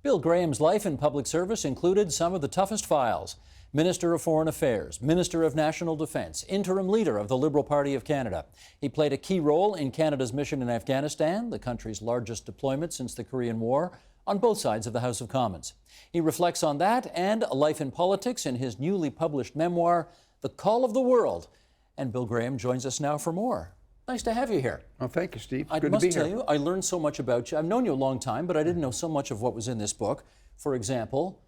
Bill Graham's life in public service included some of the toughest files. Minister of Foreign Affairs, Minister of National Defence, interim leader of the Liberal Party of Canada. He played a key role in Canada's mission in Afghanistan, the country's largest deployment since the Korean War, on both sides of the House of Commons. He reflects on that and a life in politics in his newly published memoir, The Call of the World. And Bill Graham joins us now for more. Nice to have you here. Well, thank you, Steve. I must tell you, I learned so much about you. I've known you a long time, but I didn't know so much of what was in this book. For example,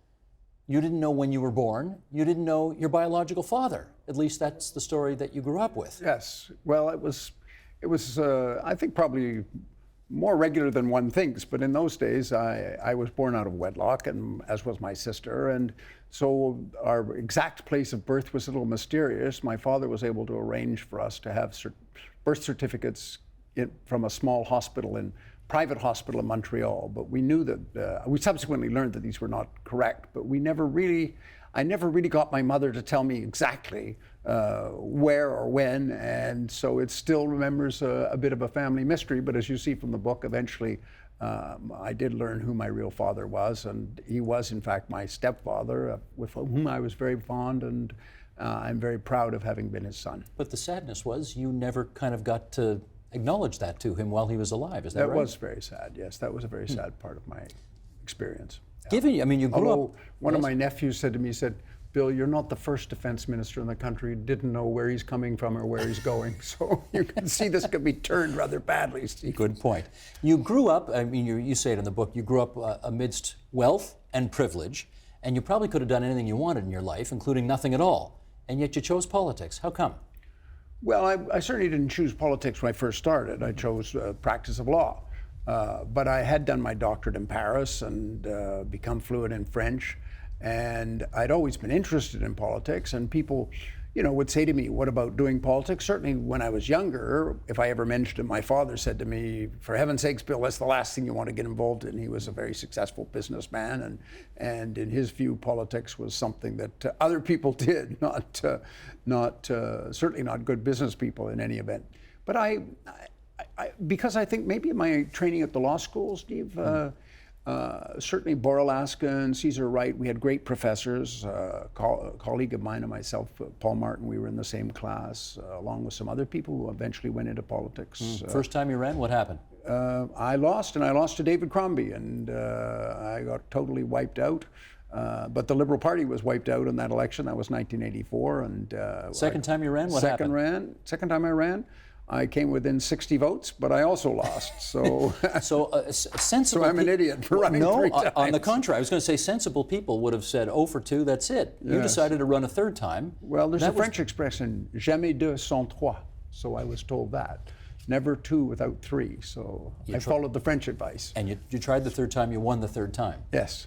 you didn't know when you were born. You didn't know your biological father. At least that's the story that you grew up with. Yes. Well, it was. I think probably more regular than one thinks. But in those days, I was born out of wedlock, and as was my sister, and so our exact place of birth was a little mysterious. My father was able to arrange for us to have birth certificates from a small private hospital in Montreal, but we knew that, we subsequently learned that these were not correct, but I never really got my mother to tell me exactly where or when, and so it still remembers a bit of a family mystery, but as you see from the book, eventually I did learn who my real father was, and he was in fact my stepfather, with whom I was very fond, and I'm very proud of having been his son. But the sadness was you never kind of got to acknowledge that to him while he was alive, is that right? That was very sad, yes. That was a very sad part of my experience. Given you, I mean, you grew Although up... one of my nephews said to me, he said, Bill, you're not the first defense minister in the country who didn't know where he's coming from or where he's going. So you can see this could be turned rather badly, Steve. Good point. You grew up, I mean, you say it in the book, you grew up amidst wealth and privilege, and you probably could have done anything you wanted in your life, including nothing at all. And yet you chose politics. How come? Well, I certainly didn't choose politics when I first started. I chose practice of law. But I had done my doctorate in Paris and become fluent in French. And I'd always been interested in politics, and people, would say to me, what about doing politics? Certainly when I was younger, if I ever mentioned it, my father said to me, for heaven's sakes, Bill, that's the last thing you want to get involved in. He was a very successful businessman, and in his view, politics was something that other people did, certainly not good business people in any event. But because I think maybe my training at the law school, Steve, certainly Boralaska and Caesar Wright, we had great professors. A colleague of mine and myself, Paul Martin, we were in the same class, along with some other people who eventually went into politics. First time you ran, what happened? I lost to David Crombie, and I got totally wiped out. But the Liberal Party was wiped out in that election. That was 1984. And second time you ran, what happened? Second time I ran, I came within 60 votes, but I also lost. So, sensible. So I'm an idiot for running three times. On the contrary, I was going to say sensible people would have said 0 for 2, that's it. You decided to run a third time. Well, there's a French expression, jamais deux sans trois. So I was told that. Never 2 without 3. So I followed the French advice. And you tried the third time, you won the third time. Yes.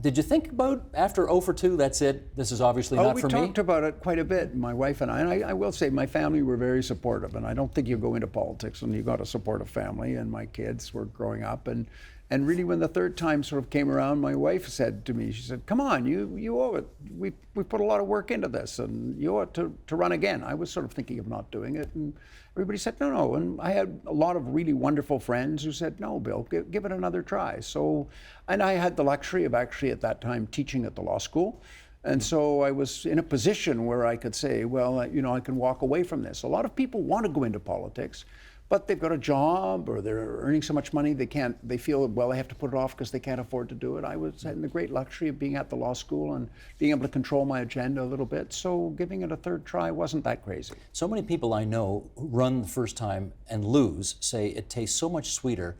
Did you think about, after 0 for 2, that's it, this is obviously not for me? We talked about it quite a bit, my wife and I. And I will say my family were very supportive. And I don't think you go into politics and you got to support a family. And my kids were growing up. And really when the third time sort of came around, my wife said to me, she said, come on, you owe it. We put a lot of work into this and you ought to run again. I was sort of thinking of not doing it. And everybody said, no. And I had a lot of really wonderful friends who said, no, Bill, give it another try. So, and I had the luxury of actually at that time teaching at the law school. And so I was in a position where I could say, well, I can walk away from this. A lot of people want to go into politics, but they've got a job or they're earning so much money they feel, well, they have to put it off because they can't afford to do it. I was in the great luxury of being at the law school and being able to control my agenda a little bit. So giving it a third try wasn't that crazy. So many people I know who run the first time and lose say it tastes so much sweeter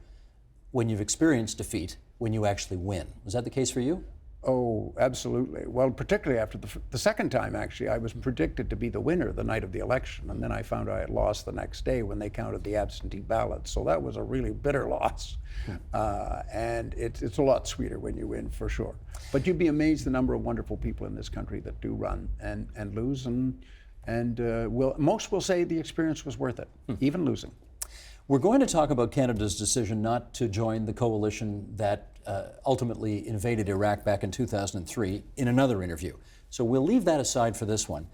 when you've experienced defeat when you actually win. Was that the case for you? Oh, absolutely. Well, particularly after the second time, actually, I was predicted to be the winner the night of the election, and then I found I had lost the next day when they counted the absentee ballots. So that was a really bitter loss. And it's a lot sweeter when you win, for sure. But you'd be amazed the number of wonderful people in this country that do run and lose, and most will say the experience was worth it, even losing. We're going to talk about Canada's decision not to join the coalition that ultimately invaded Iraq back in 2003 in another interview. So we'll leave that aside for this one.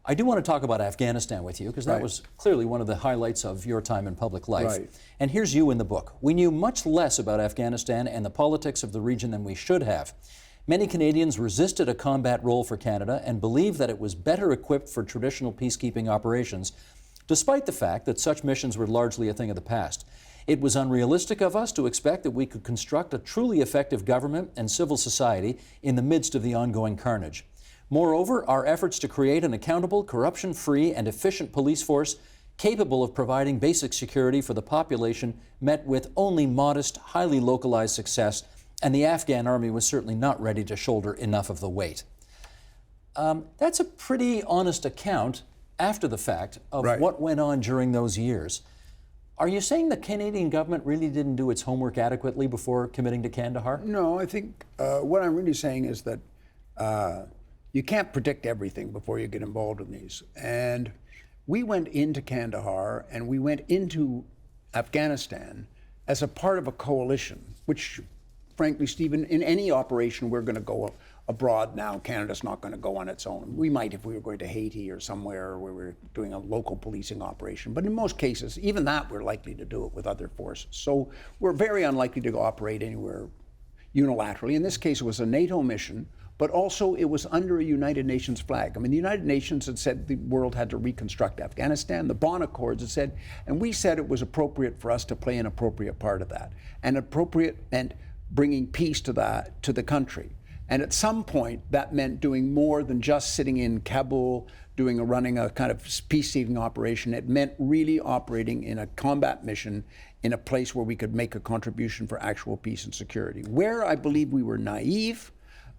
I do want to talk about Afghanistan with you, because that Right. was clearly one of the highlights of your time in public life. Right. And here's you in the book. We knew much less about Afghanistan and the politics of the region than we should have. Many Canadians resisted a combat role for Canada and believed that it was better equipped for traditional peacekeeping operations, despite the fact that such missions were largely a thing of the past. It was unrealistic of us to expect that we could construct a truly effective government and civil society in the midst of the ongoing carnage. Moreover, our efforts to create an accountable, corruption-free, and efficient police force capable of providing basic security for the population met with only modest, highly localized success, and the Afghan army was certainly not ready to shoulder enough of the weight. That's a pretty honest account after the fact of Right. what went on during those years. Are you saying the Canadian government really didn't do its homework adequately before committing to Kandahar? No, I think what I'm really saying is that you can't predict everything before you get involved in these. And we went into Kandahar and we went into Afghanistan as a part of a coalition, which, frankly, Stephen, in any operation we're going to go abroad now, Canada's not going to go on its own. We might if we were going to Haiti or somewhere where we're doing a local policing operation. But in most cases, even that, we're likely to do it with other forces. So we're very unlikely to operate anywhere unilaterally. In this case, it was a NATO mission, but also it was under a United Nations flag. I mean, the United Nations had said the world had to reconstruct Afghanistan. The Bonn Accords had said, and we said it was appropriate for us to play an appropriate part of that, and appropriate and bringing peace to the country. And at some point, that meant doing more than just sitting in Kabul, running a kind of peace-saving operation. It meant really operating in a combat mission in a place where we could make a contribution for actual peace and security. Where I believe we were naive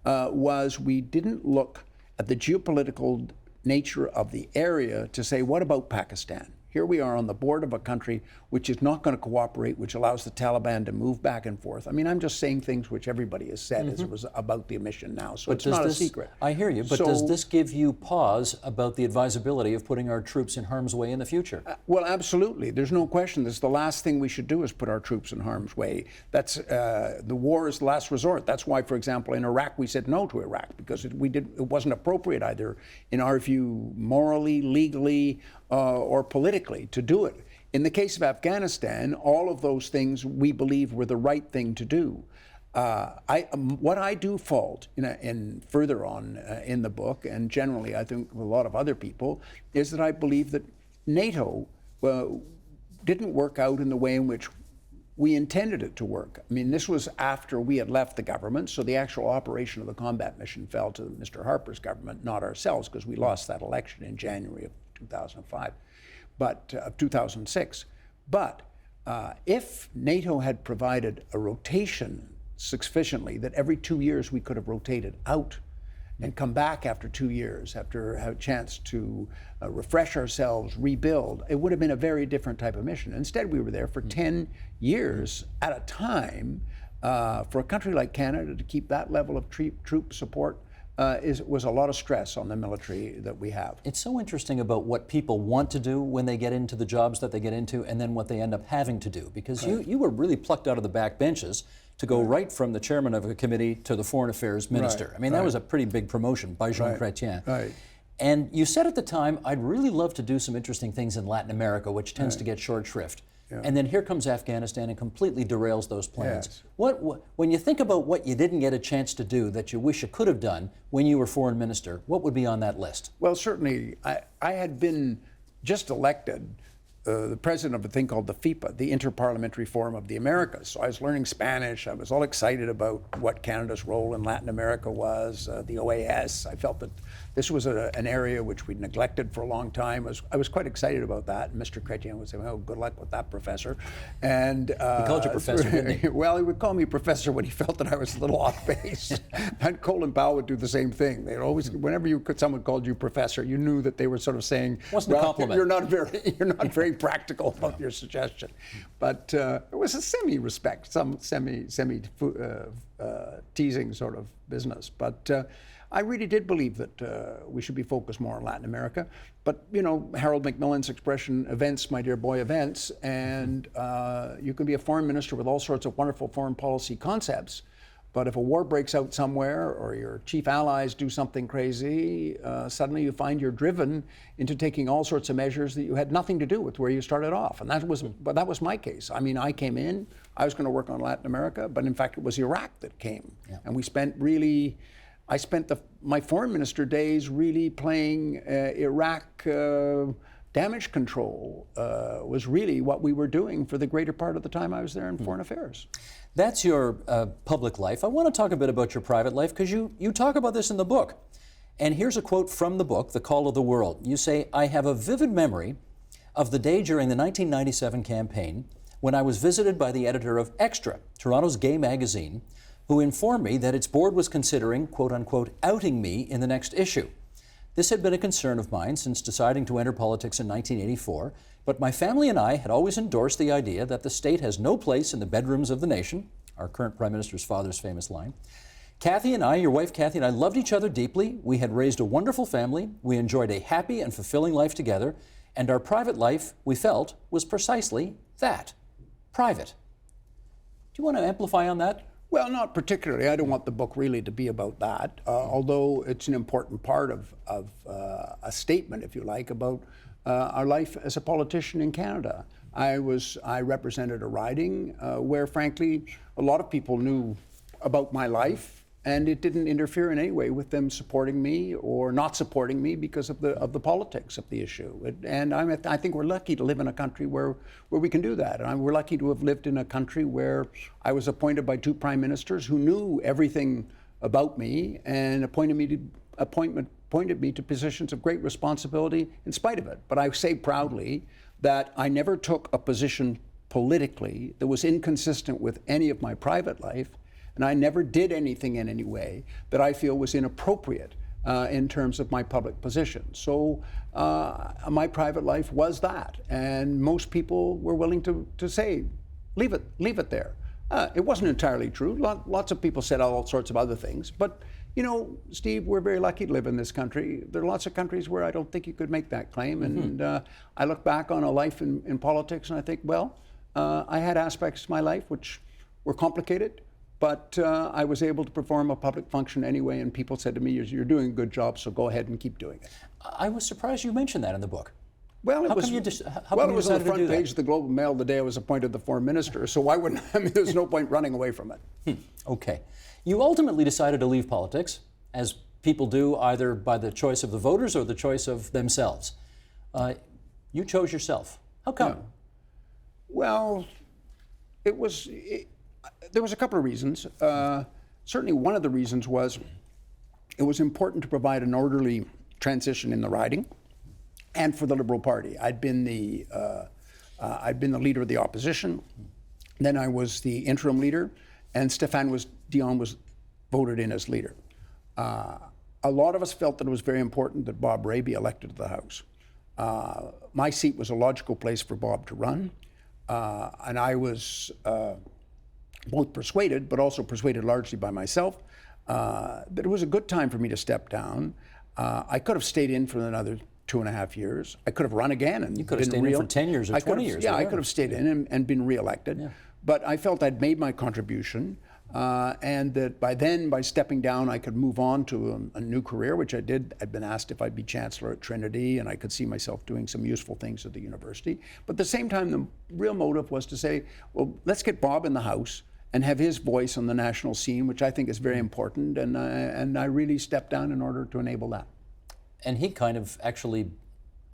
was we didn't look at the geopolitical nature of the area to say, what about Pakistan? Here we are on the border of a country which is not going to cooperate, which allows the Taliban to move back and forth. I mean, I'm just saying things which everybody has said as it was about the mission now, so it's not a secret. I hear you, but So- does this give you pause about the advisability of putting our troops in harm's way in the future? Well, absolutely. There's no question. This is the last thing we should do is put our troops in harm's way. That's the war is the last resort. That's why, for example, in Iraq we said no to Iraq because it wasn't appropriate either, in our view, morally, legally, or politically to do it. In the case of Afghanistan, all of those things we believe were the right thing to do. What I do fault, in further on in the book, and generally I think with a lot of other people, is that I believe that NATO didn't work out in the way in which we intended it to work. I mean, this was after we had left the government, so the actual operation of the combat mission fell to Mr. Harper's government, not ourselves, because we lost that election in January of 2005, but 2006. But if NATO had provided a rotation sufficiently that every 2 years we could have rotated out and come back after 2 years, after have a chance to refresh ourselves, rebuild, it would have been a very different type of mission. Instead, we were there for 10 years at a time. For a country like Canada to keep that level of troop support was a lot of stress on the military that we have. It's so interesting about what people want to do when they get into the jobs that they get into and then what they end up having to do. Because you were really plucked out of the back benches to go right from the chairman of a committee to the foreign affairs minister. I mean, that was a pretty big promotion by Jean Chrétien. Right. And you said at the time, I'd really love to do some interesting things in Latin America, which tends to get short shrift. Yeah. And then here comes Afghanistan and completely derails those plans. Yes. What, when you think about what you didn't get a chance to do that you wish you could have done when you were foreign minister, what would be on that list? Well, certainly, I had been just elected the president of a thing called the FIPA, the Interparliamentary Forum of the Americas. So I was learning Spanish. I was all excited about what Canada's role in Latin America was, the OAS. I felt that this was an area which we'd neglected for a long time. I was quite excited about that. And Mr. Chrétien would say, well, good luck with that, professor. And he called you professor, didn't he? Well, he would call me professor when he felt that I was a little off base. And Colin Powell would do the same thing. They'd always, whenever someone called you professor, you knew that they were sort of saying, wasn't a compliment. You're not very practical about your suggestion. But it was a semi-respect, some teasing sort of business. But I really did believe that we should be focused more on Latin America. But, you know, Harold Macmillan's expression, events, my dear boy, events, and you can be a foreign minister with all sorts of wonderful foreign policy concepts, But if a war breaks out somewhere or your chief allies do something crazy, suddenly you find you're driven into taking all sorts of measures that you had nothing to do with where you started off. And that was my case. I mean, I came in, I was going to work on Latin America, but in fact it was Iraq that came. Yeah. And I spent my foreign minister days really playing Iraq damage control was really what we were doing for the greater part of the time I was there in foreign affairs. That's your public life. I want to talk a bit about your private life because you talk about this in the book. And here's a quote from the book, The Call of the World. You say, "I have a vivid memory of the day during the 1997 campaign when I was visited by the editor of Extra, Toronto's gay magazine, who informed me that its board was considering, quote unquote, outing me in the next issue. This had been a concern of mine since deciding to enter politics in 1984, but my family and I had always endorsed the idea that the state has no place in the bedrooms of the nation," our current Prime Minister's father's famous line. "Kathy and I, your wife Kathy and I, loved each other deeply. We had raised a wonderful family. We enjoyed a happy and fulfilling life together, and our private life, we felt, was precisely that, private." Do you want to amplify on that? Well, not particularly. I don't want the book really to be about that, although it's an important part of a statement, if you like, about our life as a politician in Canada. I represented a riding where, frankly, a lot of people knew about my life, and it didn't interfere in any way with them supporting me or not supporting me because of the politics of the issue. I think we're lucky to live in a country where we can do that. And we're lucky to have lived in a country where I was appointed by two prime ministers who knew everything about me and appointed me to positions of great responsibility in spite of it. But I say proudly that I never took a position politically that was inconsistent with any of my private life. And I never did anything in any way that I feel was inappropriate in terms of my public position. So my private life was that. And most people were willing to say, leave it there. It wasn't entirely true. Lots of people said all sorts of other things. But, you know, Steve, we're very lucky to live in this country. There are lots of countries where I don't think you could make that claim. And I look back on a life in politics and I think, well, I had aspects of my life which were complicated. But I was able to perform a public function anyway, and people said to me, "You're doing a good job, so go ahead and keep doing it." I was surprised you mentioned that in the book. Well, it was on the front page of the Globe and Mail the day I was appointed the foreign minister, so why wouldn't I? I mean, there's no point running away from it. Okay. You ultimately decided to leave politics, as people do either by the choice of the voters or the choice of themselves. You chose yourself. How come? Yeah. Well, there was a couple of reasons. Certainly one of the reasons was it was important to provide an orderly transition in the riding and for the Liberal Party. I'd been the leader of the opposition, then I was the interim leader, and Stéphane Dion was voted in as leader. A lot of us felt that it was very important that Bob Rae be elected to the House. My seat was a logical place for Bob to run, and I was both persuaded, but also persuaded largely by myself, that it was a good time for me to step down. I could have stayed in for another 2.5 years. I could have run again and you could have stayed in for 10 years or 20 years. Yeah, I could have stayed in and been reelected. Yeah. But I felt I'd made my contribution, and that by stepping down, I could move on to a new career, which I did. I'd been asked if I'd be chancellor at Trinity, and I could see myself doing some useful things at the university. But at the same time, the real motive was to say, well, let's get Bob in the House and have his voice on the national scene, which I think is very important, and I really stepped down in order to enable that. And he kind of actually,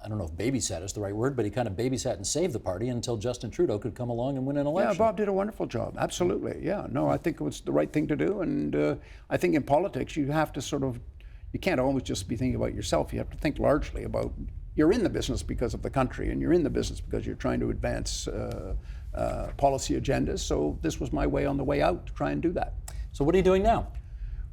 I don't know if babysat is the right word, but he kind of babysat and saved the party until Justin Trudeau could come along and win an election. Yeah, Bob did a wonderful job, absolutely, yeah. No, I think it was the right thing to do, and I think in politics you have to you can't always just be thinking about yourself, you have to think largely about, you're in the business because of the country, and you're in the business because you're trying to advance policy agendas, so this was my way on the way out to try and do that. So what are you doing now?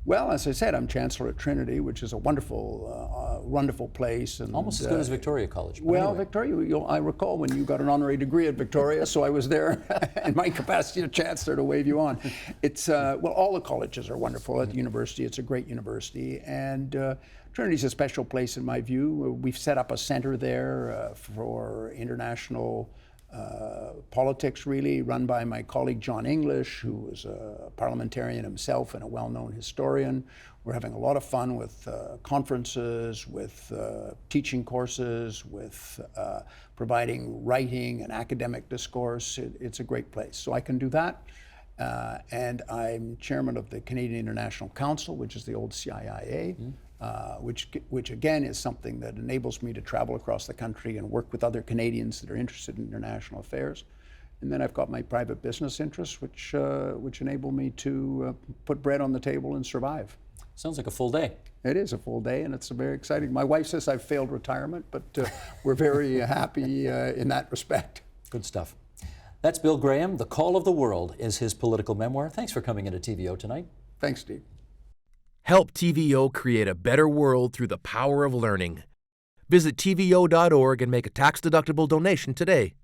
Well, as I said, I'm chancellor at Trinity, which is a wonderful, wonderful place. And, almost as good as Victoria College. Well, anyway. Victoria, I recall when you got an honorary degree at Victoria, so I was there in my capacity as chancellor to wave you on. It's, well, all the colleges are wonderful at the university. It's a great university. And Trinity's a special place in my view. We've set up a center there for international politics, really, run by my colleague John English, who was a parliamentarian himself and a well-known historian. We're having a lot of fun with conferences, with teaching courses, with providing writing and academic discourse. It's a great place. So I can do that. And I'm chairman of the Canadian International Council, which is the old CIA, which again is something that enables me to travel across the country and work with other Canadians that are interested in international affairs. And then I've got my private business interests, which enable me to put bread on the table and survive. Sounds like a full day. It is a full day, and it's very exciting. My wife says I've failed retirement, but we're very happy in that respect. Good stuff. That's Bill Graham. The Call of the World is his political memoir. Thanks for coming into TVO tonight. Thanks, Steve. Help TVO create a better world through the power of learning. Visit TVO.org and make a tax-deductible donation today.